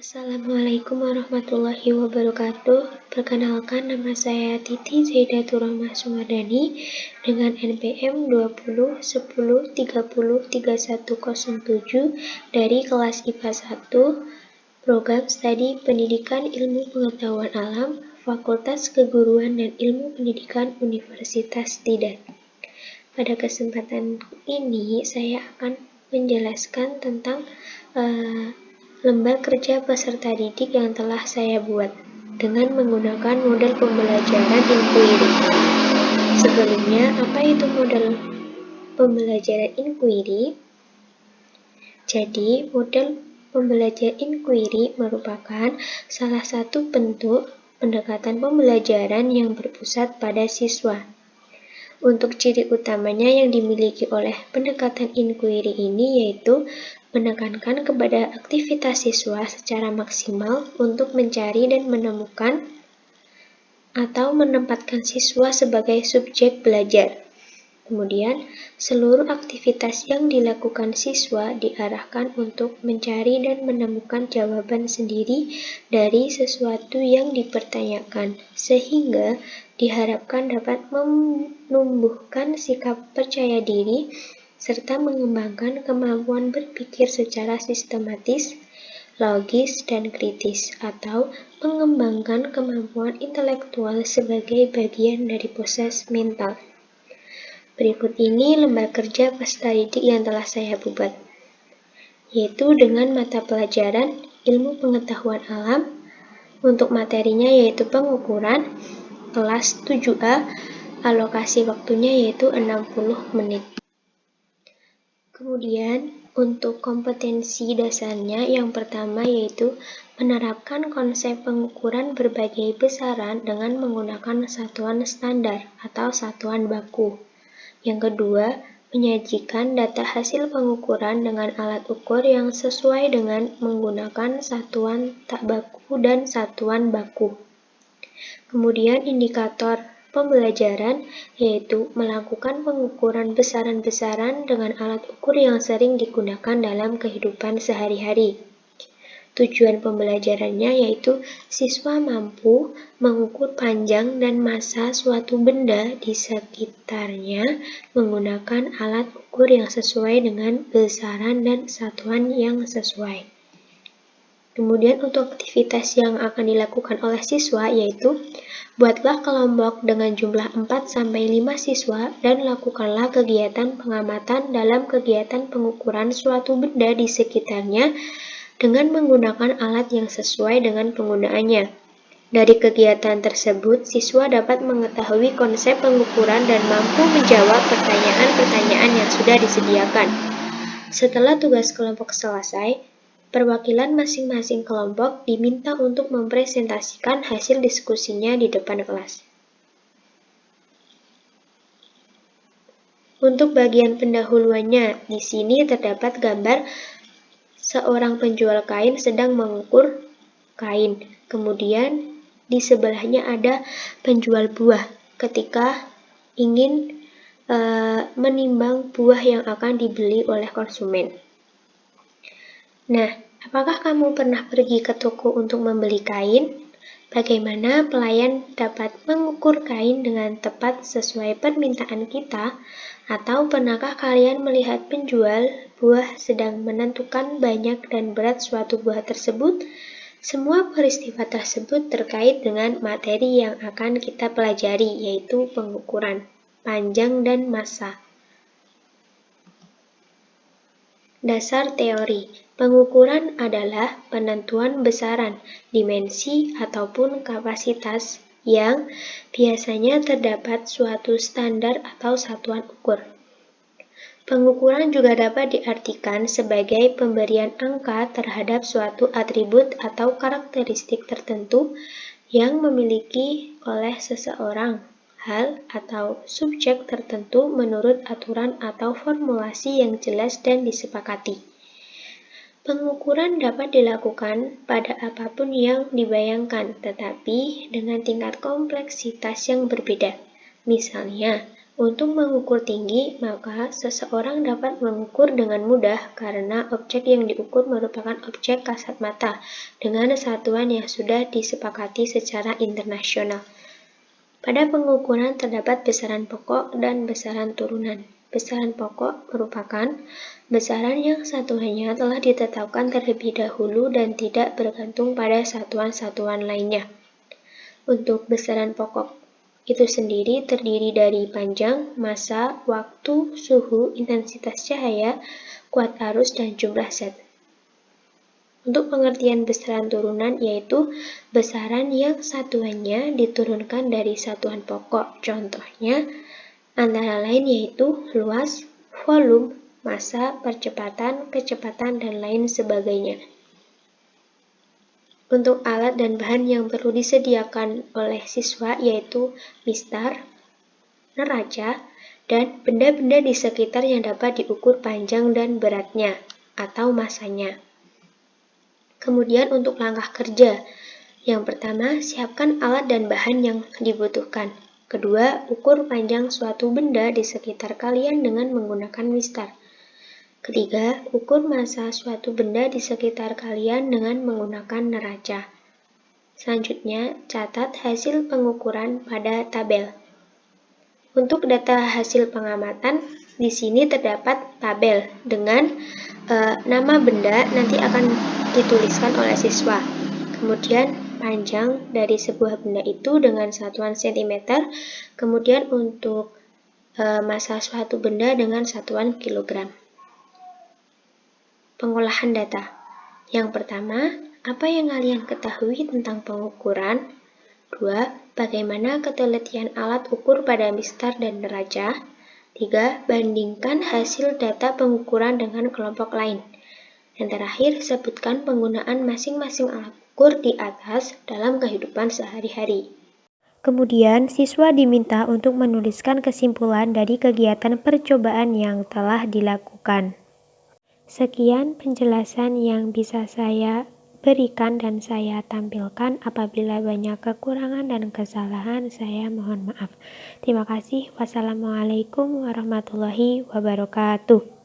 Assalamualaikum warahmatullahi wabarakatuh. Perkenalkan, nama saya Titi Zaidatur Rahmah Sumardani dengan NPM 2010303107 dari kelas IPA 1, Program Studi Pendidikan Ilmu Pengetahuan Alam, Fakultas Keguruan dan Ilmu Pendidikan Universitas Tidar. Pada kesempatan ini saya akan menjelaskan tentang lembar kerja peserta didik yang telah saya buat dengan menggunakan model pembelajaran inquiry. Sebelumnya, apa itu model pembelajaran inquiry? Jadi, model pembelajaran inquiry merupakan salah satu bentuk pendekatan pembelajaran yang berpusat pada siswa. Untuk ciri utamanya yang dimiliki oleh pendekatan inquiry ini yaitu menekankan kepada aktivitas siswa secara maksimal untuk mencari dan menemukan atau menempatkan siswa sebagai subjek belajar. Kemudian, seluruh aktivitas yang dilakukan siswa diarahkan untuk mencari dan menemukan jawaban sendiri dari sesuatu yang dipertanyakan, sehingga diharapkan dapat menumbuhkan sikap percaya diri serta mengembangkan kemampuan berpikir secara sistematis, logis, dan kritis, atau mengembangkan kemampuan intelektual sebagai bagian dari proses mental. Berikut ini lembar kerja peserta didik yang telah saya buat, yaitu dengan mata pelajaran Ilmu Pengetahuan Alam, untuk materinya yaitu pengukuran, kelas 7A, alokasi waktunya yaitu 60 menit. Kemudian, untuk kompetensi dasarnya yang pertama yaitu menerapkan konsep pengukuran berbagai besaran dengan menggunakan satuan standar atau satuan baku. Yang kedua, menyajikan data hasil pengukuran dengan alat ukur yang sesuai dengan menggunakan satuan tak baku dan satuan baku. Kemudian indikator pembelajaran yaitu melakukan pengukuran besaran-besaran dengan alat ukur yang sering digunakan dalam kehidupan sehari-hari. Tujuan pembelajarannya yaitu siswa mampu mengukur panjang dan massa suatu benda di sekitarnya menggunakan alat ukur yang sesuai dengan besaran dan satuan yang sesuai. Kemudian untuk aktivitas yang akan dilakukan oleh siswa yaitu buatlah kelompok dengan jumlah 4-5 siswa dan lakukanlah kegiatan pengamatan dalam kegiatan pengukuran suatu benda di sekitarnya dengan menggunakan alat yang sesuai dengan penggunaannya. Dari kegiatan tersebut, siswa dapat mengetahui konsep pengukuran dan mampu menjawab pertanyaan-pertanyaan yang sudah disediakan. Setelah tugas kelompok selesai, perwakilan masing-masing kelompok diminta untuk mempresentasikan hasil diskusinya di depan kelas. Untuk bagian pendahuluannya, di sini terdapat gambar seorang penjual kain sedang mengukur kain. Kemudian di sebelahnya ada penjual buah ketika ingin menimbang buah yang akan dibeli oleh konsumen. Nah, apakah kamu pernah pergi ke toko untuk membeli kain? Bagaimana pelayan dapat mengukur kain dengan tepat sesuai permintaan kita? Atau pernahkah kalian melihat penjual buah sedang menentukan banyak dan berat suatu buah tersebut? Semua peristiwa tersebut terkait dengan materi yang akan kita pelajari, yaitu pengukuran panjang dan massa. Dasar teori. Pengukuran adalah penentuan besaran, dimensi, ataupun kapasitas yang biasanya terdapat suatu standar atau satuan ukur. Pengukuran juga dapat diartikan sebagai pemberian angka terhadap suatu atribut atau karakteristik tertentu yang memiliki oleh seseorang, hal, atau subjek tertentu menurut aturan atau formulasi yang jelas dan disepakati. Pengukuran dapat dilakukan pada apapun yang dibayangkan, tetapi dengan tingkat kompleksitas yang berbeda. Misalnya, Untuk mengukur tinggi, maka seseorang dapat mengukur dengan mudah karena objek yang diukur merupakan objek kasat mata dengan satuan yang sudah disepakati secara internasional. Pada pengukuran terdapat besaran pokok dan besaran turunan. Besaran pokok merupakan besaran yang satuannya telah ditetapkan terlebih dahulu dan tidak bergantung pada satuan-satuan lainnya. Untuk besaran pokok itu sendiri terdiri dari panjang, massa, waktu, suhu, intensitas cahaya, kuat arus, dan jumlah zat. Untuk pengertian besaran turunan yaitu besaran yang satuannya diturunkan dari satuan pokok. Contohnya antara lain yaitu luas, volume, massa, percepatan, kecepatan, dan lain sebagainya. Untuk alat dan bahan yang perlu disediakan oleh siswa yaitu mistar, neraca, dan benda-benda di sekitar yang dapat diukur panjang dan beratnya atau massanya. Kemudian untuk langkah kerja, yang pertama siapkan alat dan bahan yang dibutuhkan. Kedua, ukur panjang suatu benda di sekitar kalian dengan menggunakan mistar. Ketiga, ukur massa suatu benda di sekitar kalian dengan menggunakan neraca. Selanjutnya, catat hasil pengukuran pada tabel. Untuk data hasil pengamatan, di sini terdapat tabel dengan nama benda nanti akan dituliskan oleh siswa. Kemudian panjang dari sebuah benda itu dengan satuan cm, kemudian untuk massa suatu benda dengan satuan kilogram. Pengolahan data. Yang pertama, apa yang kalian ketahui tentang pengukuran? 2. Bagaimana ketelitian alat ukur pada mistar dan neraca? 3. Bandingkan hasil data pengukuran dengan kelompok lain. Dan terakhir, sebutkan penggunaan masing-masing alat ukur di atas dalam kehidupan sehari-hari. Kemudian, siswa diminta untuk menuliskan kesimpulan dari kegiatan percobaan yang telah dilakukan. Sekian penjelasan yang bisa saya berikan dan saya tampilkan. Apabila banyak kekurangan dan kesalahan, saya mohon maaf. Terima kasih. Wassalamualaikum warahmatullahi wabarakatuh.